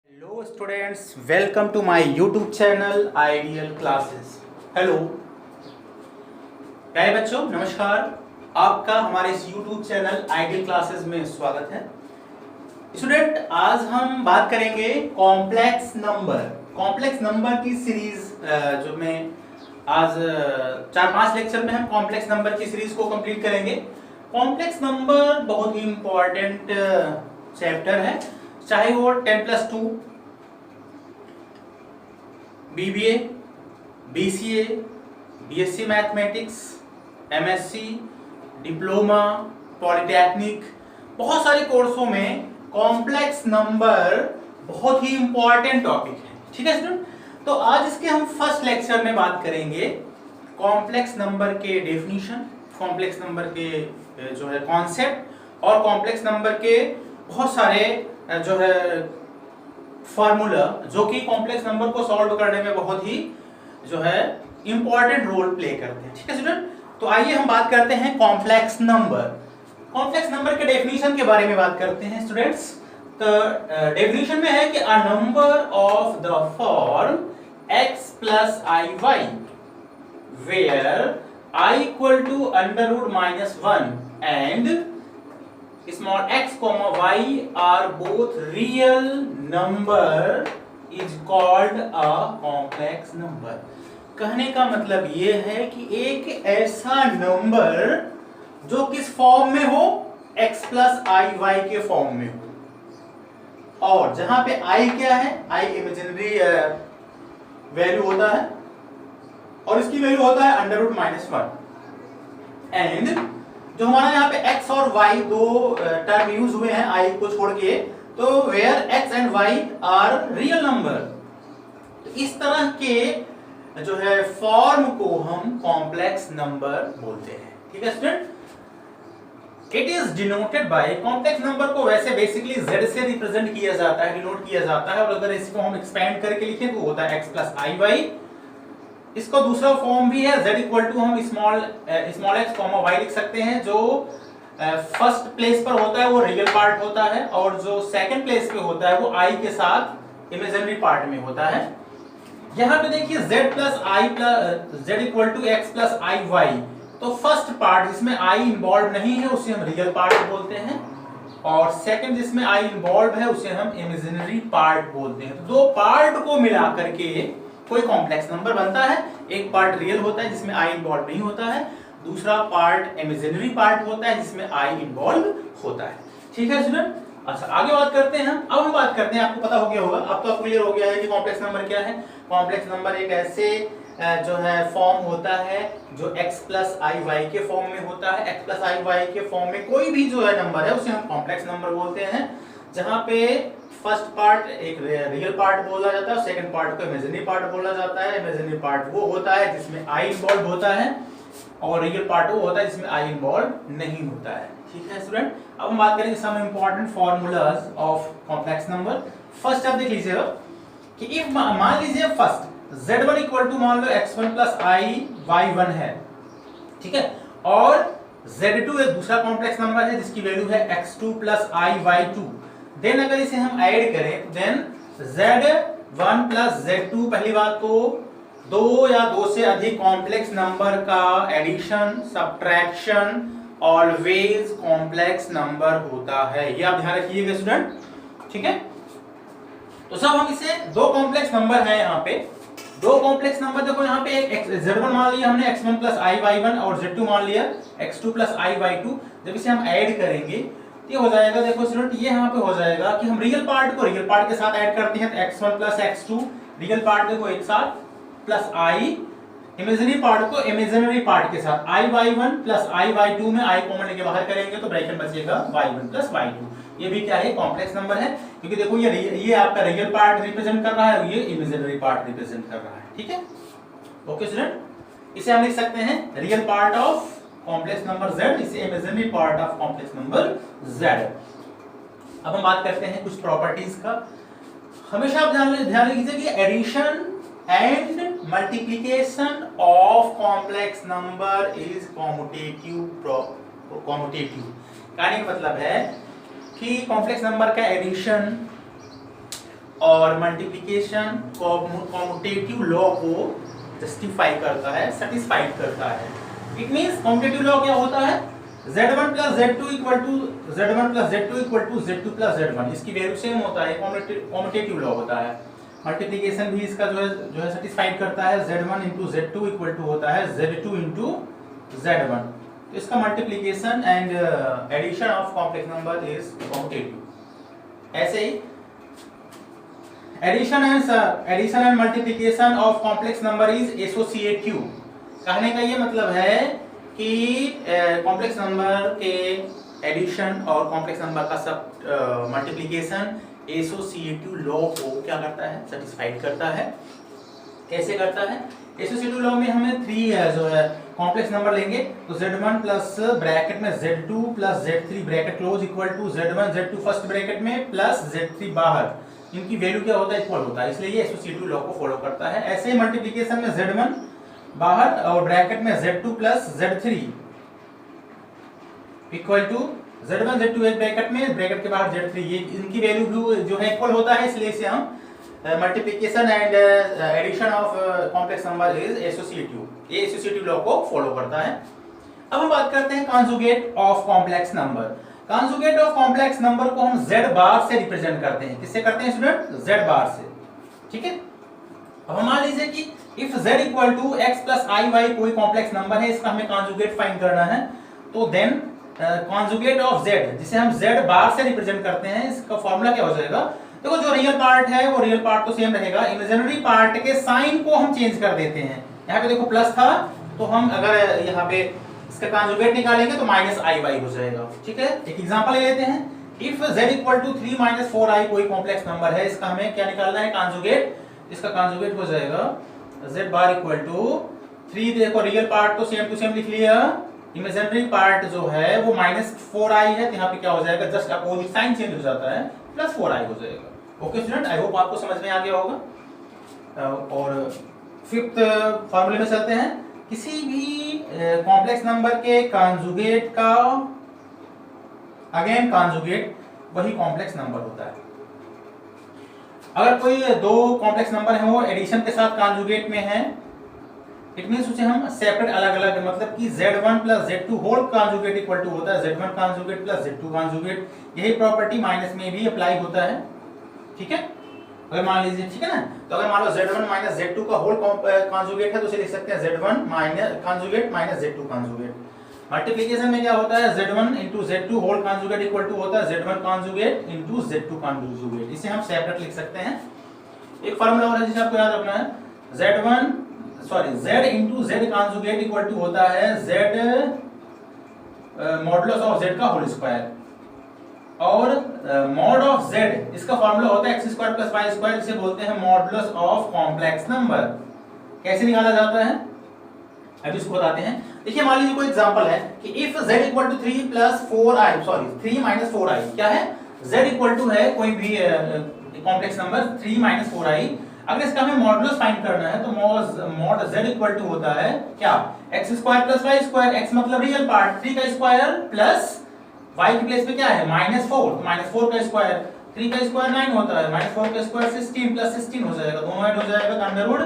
Hello students, welcome to my YouTube channel ideal classes. Hello प्यारे बच्चों, नमस्कार। आपका हमारे इस यूट्यूब चैनल आइडियल क्लासेस में स्वागत है। स्टूडेंट, आज हम बात करेंगे कॉम्प्लेक्स नंबर। कॉम्प्लेक्स नंबर की सीरीज जो में आज 4-5 लेक्चर में हम कॉम्प्लेक्स नंबर की सीरीज को कंप्लीट करेंगे। कॉम्प्लेक्स नंबर बहुत ही इंपॉर्टेंट चैप्टर है, चाहे वो 10+2 BBA, BCA, BSc mathematics, MSc, diploma, polytechnic, बहुत सारे कोर्सों में कॉम्प्लेक्स नंबर बहुत ही इंपॉर्टेंट टॉपिक है। ठीक है स्टूडेंट, तो आज इसके हम फर्स्ट लेक्चर में बात करेंगे कॉम्प्लेक्स नंबर के डेफिनेशन, कॉम्प्लेक्स नंबर के जो है कॉन्सेप्ट और कॉम्प्लेक्स नंबर के बहुत सारे जो है फार्मूला जो कि कॉम्प्लेक्स नंबर को सॉल्व करने में बहुत ही जो है इंपॉर्टेंट रोल प्ले करते हैं। ठीक है स्टूडेंट, तो आइए हम बात करते हैं कॉम्प्लेक्स नंबर। कॉम्प्लेक्स नंबर के डेफिनेशन के बारे में बात करते हैं स्टूडेंट्स। तो डेफिनेशन में है कि a number of the form x plus iy where I equal to √-1 and small x comma y are both real number is called a complex number। कहने का मतलब ये है कि एक ऐसा नंबर जो किस फॉर्म में हो, x plus iy के फॉर्म में हो, और जहां पे i क्या है, i इमेजिनरी वैल्यू होता है और इसकी वैल्यू होता है √-1 एंड जो हमारा यहाँ पे x और y दो टर्म यूज हुए हैं i को छोड़ के, तो where x and y are real number, तो इस तरह के जो है फॉर्म को हम कॉम्प्लेक्स नंबर बोलते हैं। ठीक है student, it is denoted by, complex number को वैसे बेसिकली z से रिप्रेजेंट किया जाता है, डिनोट किया जाता है, और अगर इसको हम एक्सपेंड करके लिखें तो होता है x plus iy। इसको दूसरा फॉर्म भी है z इक्वल टू हम स्मॉल x कॉमा y लिख सकते हैं। जो फर्स्ट प्लेस पर होता है वो रियल पार्ट होता है और जो सेकंड प्लेस पे होता है वो i के साथ इमेजिनरी पार्ट में होता है। यहाँ पे देखिए z equal to x plus i y, तो फर्स्ट पार्ट जिसमें i इन्वॉल्व नहीं है उसे हम रियल पार्ट बोलते हैं, और सेकंड जिसमें i इन्वॉल्व है उसे हम इमेजिनरी पार्ट बोलते हैं। तो दो पार्ट को मिला करके कोई कॉम्प्लेक्स नंबर बनता है। एक पार्ट रियल होता है जिसमें i इन्वॉल्व नहीं होता है, दूसरा पार्ट इमेजिनरी पार्ट होता है जिसमें i इन्वॉल्व होता है। ठीक है स्टूडेंट, अच्छा आगे बात करते हैं हम। अब हम बात करते हैं, आपको पता हो गया होगा, अब तो आपको क्लियर हो गया है कि कॉम्प्लेक्स नंबर क्या है। कॉम्प्लेक्स नंबर एक ऐसे जो है फॉर्म होता है जो x प्लस आई वाई के फॉर्म में होता है। x प्लस आई वाई के फॉर्म में कोई भी जो है नंबर है उसे हम कॉम्प्लेक्स नंबर बोलते हैं, जहां पे फर्स्ट पार्ट एक रियल पार्ट बोला जाता है, सेकंड पार्ट को इमेजिनरी पार्ट बोला जाता है। इमेजिनरी पार्ट वो होता है जिसमें i इन्वॉल्व होता है और रियल पार्ट वो होता है जिसमें i इन्वॉल्व नहीं होता है। ठीक है स्टूडेंट, अब हम बात करेंगे some important formulas of complex number. First आप देख लीजिएगा कि इफ मान लीजिए फर्स्ट z1 इक्वल टू मान लो x1 प्लस i y1 है, ठीक है, और z2 एक दूसरा कॉम्प्लेक्स नंबर है जिसकी वैल्यू है x2 plus i y2। Then अगर इसे हम ऐड करें देन z1 प्लस z2, पहली बात तो दो या दो से अधिक कॉम्प्लेक्स नंबर का addition subtraction always complex number होता है, ये आप ध्यान रखिएगा स्टूडेंट। ठीक है, तो सब हम इसे दो कॉम्प्लेक्स नंबर है, यहाँ पे दो कॉम्प्लेक्स नंबर देखो, यहाँ पे एक z1 मान लिया हमने x1 प्लस i y1 और z2 मान लिया x2 प्लस i y2। जब इसे हम ऐड करेंगे ये हो जाएगा, देखो स्टूडेंट ये यहाँ पे हो जाएगा कि हम रियल पार्ट को रियल पार्ट के साथ ऐड करते हैं, तो x1 plus x2 real part देखो एक साथ, प्लस i इमेजिनरी पार्ट को इमेजिनरी पार्ट के साथ i y1 plus i y2 में i कॉमन लेके बाहर करेंगे तो ब्रैकेट बचेगा y1 प्लस y2। ये भी क्या है, कॉम्प्लेक्स नंबर है, क्योंकि देखो ये आपका रियल पार्ट रिप्रेजेंट कर रहा है, ये इमेजिनरी पार्ट रिप्रेजेंट कर रहा है। ठीक है, ओके स्टूडेंट, इसे हम लिख सकते हैं real part of complex number z, इसे imaginary part of complex number z। अब हम बात करते हैं कुछ प्रॉपर्टीज का। हमेशा आप ध्यान रखिए कि addition and multiplication of complex number is commutative. कहने का मतलब है कि कॉम्प्लेक्स नंबर का एडिशन और मल्टीप्लिकेशन कॉम्यूटेटिव लॉ को जस्टिफाई करता है, सेटिस्फाइड करता है। इट मींस कॉम्यूटेटिव लॉ क्या होता है, z1 plus z2 equal to z1 plus z2 equal to z2 plus z1, इसकी वैल्यू सेम होता है, कॉम्यूटेटिव लॉ होता है। मल्टीप्लिकेशन भी इसका जो है सेटिस्फाइड करता है, z1 into z2 equal to होता है z2 into z1। तो इसका multiplication and addition of complex number is commutative. ऐसे ही addition and multiplication of complex number is associative. कहने का ये मतलब है कि कॉम्प्लेक्स नंबर के एडिशन और कॉम्प्लेक्स नंबर का सब मल्टीप्लिकेशन एसोसिएटिव लॉ को क्या करता है, सेटिस्फाइड करता है। कैसे करता है, एसोसिएटिव लॉ में हमें 3 जो है कॉम्प्लेक्स नंबर लेंगे तो z1 प्लस ब्रैकेट में z2 plus z3 bracket close equal to z1 z2 first bracket में प्लस z3 बाहर, इनकी वैल्यू क्या होता है, इक्वल होता है, इसलिए ये एसोसिएटिव लॉ को फॉलो करता है। ऐसे ही मल्टीप्लिकेशन में z1 बाहर और ब्रैकेट में z2 plus z3 equal to z1 z2 एक ब्रैकेट में, ब्रैकेट के बाहर z3, ये इनकी वैल्यू जो है इक्वल होता है, इसलिए इसे हम multiplication and addition of complex number is associative, ये एसोसिएटिव लॉ को फॉलो करता है। अब हम बात करते हैं conjugate of complex number. Conjugate of complex number को हम z बार से रिप्रेजेंट करते हैं। किससे करते हैं स्टूडेंट, z बार से, ठीक है। अब मान लीजिए कि if z equal to x plus i y कोई कॉम्प्लेक्स नंबर है, इसका हमें कॉन्जुगेट फाइंड करना है, तो देन कॉन्जुगेट ऑफ z, जिसे हम z बार से रिप्रेजेंट करते हैं, इसका फॉर्मूला क्या हो जाएगा, देखो जो रियल पार्ट है वो रियल पार्ट तो सेम रहेगा, इमेजिनरी पार्ट के साइन को हम चेंज कर देते हैं। यहाँ पे देखो प्लस था, तो हम अगर यहाँ पे इसका कॉन्जुगेट निकालेंगे तो माइनस आई वाई हो जाएगा, ठीक है। एक एग्जांपल ले लेते हैं, if z equal to 3 minus 4i कोई कॉम्प्लेक्स नंबर है, इसका हमें क्या निकालना है, कॉन्जुगेट, इसका कॉन्जुगेट हो जाएगा z बार इक्वल टू 3, देखो रियल पार्ट तो सेम टू सेम लिख लिया, इमेजिनरी पार्ट जो है वो माइनस 4i है, तो यहाँ पे क्या हो जाएगा, जस्ट अपोजिट साइन चेंज हो जाता है, प्लस 4i हो जाएगा। ओके स्टूडेंट, आई होप आपको समझ में आ गया होगा। और फिफ्थ फॉर्मूले में चलते हैं, किसी भी कॉम्प्लेक्स नंबर के कॉन्जुगेट का अगेन कॉन्जुगेट वही कॉम्प्लेक्स नंबर होता है। अगर कोई दो कॉम्प्लेक्स नंबर है वो एडिशन के साथ कॉन्जुगेट में है, इट मींस उसे हम सेपरेट अलग अलग, मतलब कि z1 plus z2 whole conjugate equal to होता है z1 conjugate plus z2 conjugate. यही प्रॉपर्टी माइनस में भी अप्लाई होता है, ठीक है। अगर मान लीजिए, ठीक है ना, तो अगर मान लो z1 माइनस z2 का होल कॉन्जुगेट है तो उसे लिख सकते हैं z1 minus conjugate minus z2 conjugate. Multiplication में क्या होता है, z1 into z2 whole conjugate equal to होता है z1 conjugate into z2 conjugate. इसे हम सेपरेट लिख सकते हैं। एक फार्मूला और है जिसे आपको याद रखना है, z into z conjugate equal to होता है z मॉडुलस ऑफ z का होल स्क्वायर, और मॉड ऑफ z, इसका फार्मूला होता है x square plus y square, इसे बोलते हैं मॉडुलस ऑफ कॉम्प्लेक्स नंबर। कैसे निकाला जाता है, अभी इसको बताते हैं। देखिए मान लीजिए कोई एग्जांपल है कि if z equal to 3 plus 4i, sorry 3 minus 4i, क्या है, z इक्वल टू है कोई भी कॉम्प्लेक्स नंबर 3 माइनस 4i। अगर इसका हमें मॉडुलस फाइंड करना है तो मॉड z इक्वल टू होता है क्या, x square plus y square, x मतलब रियल पार्ट 3 का स्क्वायर प्लस y की प्लेस पे क्या है -4, तो -4 का स्क्वायर, 3 का स्क्वायर 9 होता है, -4 का स्क्वायर 16 प्लस 16 हो जाएगा, दोनों ऐड हो जाएगा अंडर रूट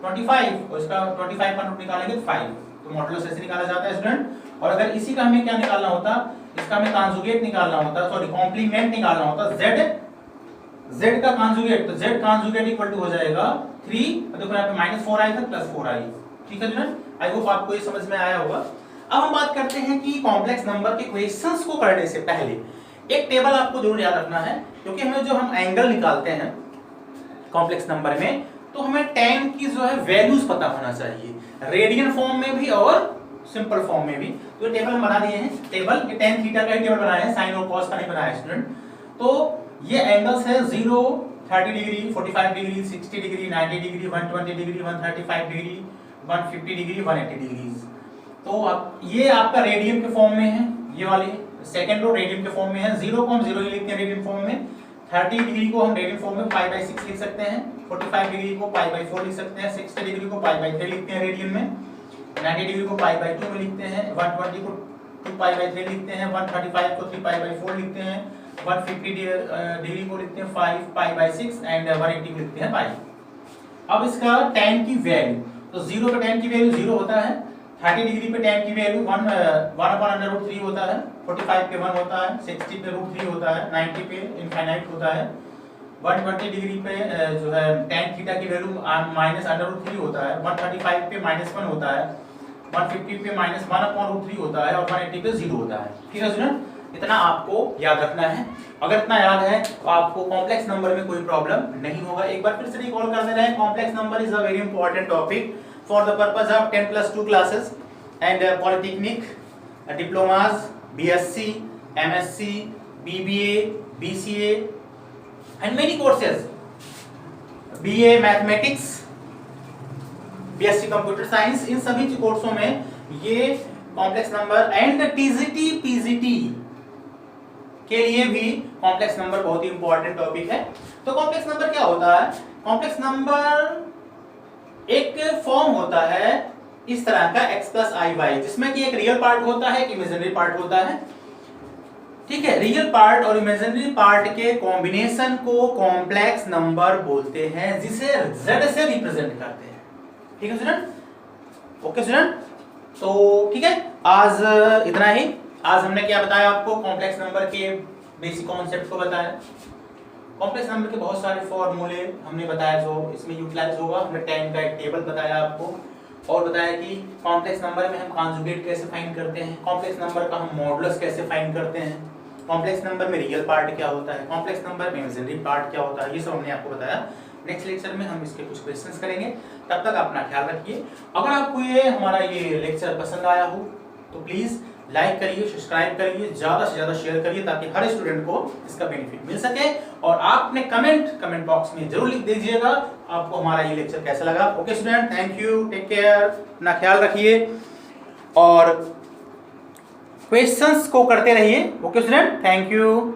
25, और इसका 25 का रूट निकालेंगे 5, तो मॉडुलस ऐसे निकाला जाता है स्टूडेंट। और अगर इसी का हमें क्या निकालना होता, इसका हमें कॉन्जुगेट निकालना होता, सॉरी कॉम्प्लीमेंट निकालना होता, z का कॉन्जुगेट, तो z कॉन्जुगेट इक्वल टू हो जाएगा 3, देखो यहाँ पे -4i था प्लस 4i, ठीक है स्टूडेंट। आई होप आपको ये समझ में आया होगा। अब हम बात करते हैं कि कॉम्प्लेक्स नंबर के क्वेश्चंस को करने से पहले एक टेबल आपको जरूर याद रखना है, क्योंकि हमें जो हम एंगल निकालते हैं कॉम्प्लेक्स नंबर में, तो हमें tan की जो है वैल्यूज पता होना चाहिए, रेडियन फॉर्म में भी और सिंपल फॉर्म में भी। तो ये टेबल हम बना दिए हैं, टेबल के tan थीटा का ही टेबल बनाया है, साइन और कॉस का नहीं बनाया है स्टूडेंट। तो ये एंगल्स है 0, 30 degree, 45 degree, 60 degree, 90 degree, 120 degree, 135 degree, 150 degree, 180 degree. तो अब ये आपका रेडियन के फॉर्म में है, ये वाली सेकंड रो रेडियन के फॉर्म में है, 0 को हम 0 ही लिखते हैं रेडियन फॉर्म में, 30 डिग्री को हम रेडियन फॉर्म में π/6 लिख सकते हैं, 45 डिग्री को π/4 लिख सकते हैं, 60 डिग्री को π/3 लिखते हैं रेडियन में, 90 डिग्री को π/2 में लिखते हैं, 120 को 2π/3 लिखते हैं, 135 को 3π/4 लिखते हैं, 150 डिग्री को लिखते हैं 5 पाई बाई 6 एंड 180 को लिखते हैं पाई। अब इसका tan की वैल्यू, तो 0 पे tan की वैल्यू 0 होता है, 30 डिग्री पे tan की वैल्यू 1/√3 होता है, 45 पे 1 होता है, 60 पे √3 होता है, 90 पे इनफाइनाइट होता है, 120 डिग्री पे जो है tan थीटा की वैल्यू -√3 होता है, 135 पे -1 होता है, 150 पे -1/√3 होता है और 180 पे 0 होता है। ठीक है स्टूडेंट, इतना आपको याद रखना है। अगर इतना याद है तो आपको कॉम्प्लेक्स नंबर में कोई प्रॉब्लम नहीं होगा। एक बार फिर से रिकॉल करते रहें, complex number is a very important topic for the purpose of 10+2 classes and polytechnic, diplomas, BSc, MSc, BBA, BCA and many courses, BA mathematics, BSc computer science, इन सभी कोर्सों में ये complex number and TGT PGT के लिए भी complex number बहुत ही important topic है। तो कॉम्प्लेक्स नंबर क्या होता है? कॉम्प्लेक्स नंबर एक फॉर्म होता है इस तरह का x + iy, जिसमें कि एक रियल पार्ट होता है, एक इमेजिनरी पार्ट होता है। ठीक है, रियल पार्ट और इमेजिनरी पार्ट के कॉम्बिनेशन को कॉम्प्लेक्स नंबर बोलते हैं, जिसे z से रिप्रेजेंट करते हैं। ठीक है स्टूडेंट, ओके स्टूडेंट, तो ठीक है, आज इतना ही। आज हमने क्या बताया आपको? कॉम्प्लेक्स नंबर के बेसिक कॉन्सेप्ट को बताया, कॉम्प्लेक्स नंबर के बहुत सारे फॉर्मूले हमने बताया जो इसमें यूटिलाइज होगा। हमने tan का एक टेबल बताया आपको और बताया कि कॉम्प्लेक्स नंबर में हम कॉन्जुगेट कैसे फाइंड करते हैं, कॉम्प्लेक्स नंबर का हम मॉडुलस कैसे फाइंड करते हैं, कॉम्प्लेक्स नंबर में रियल पार्ट क्या होता है, कॉम्प्लेक्स नंबर में इमेजिनरी पार्ट क्या होता है, ये सब हमने आपको बताया। नेक्स्ट लेक्चर में हम इसके कुछ क्वेश्चंस करेंगे, तब तक अपना ख्याल रखिए। अगर आपको ये हमारा ये लेक्चर पसंद आया हो तो प्लीज लाइक करिए, सब्सक्राइब करिए, ज्यादा से ज्यादा शेयर करिए ताकि हर स्टूडेंट को इसका बेनिफिट मिल सके। और आप अपने कमेंट बॉक्स में जरूर लिख दीजिएगा आपको हमारा ये लेक्चर कैसा लगा। Okay student, thank you, take care, अपना ख्याल रखिए और क्वेश्चंस को करते रहिए। Okay student, thank you.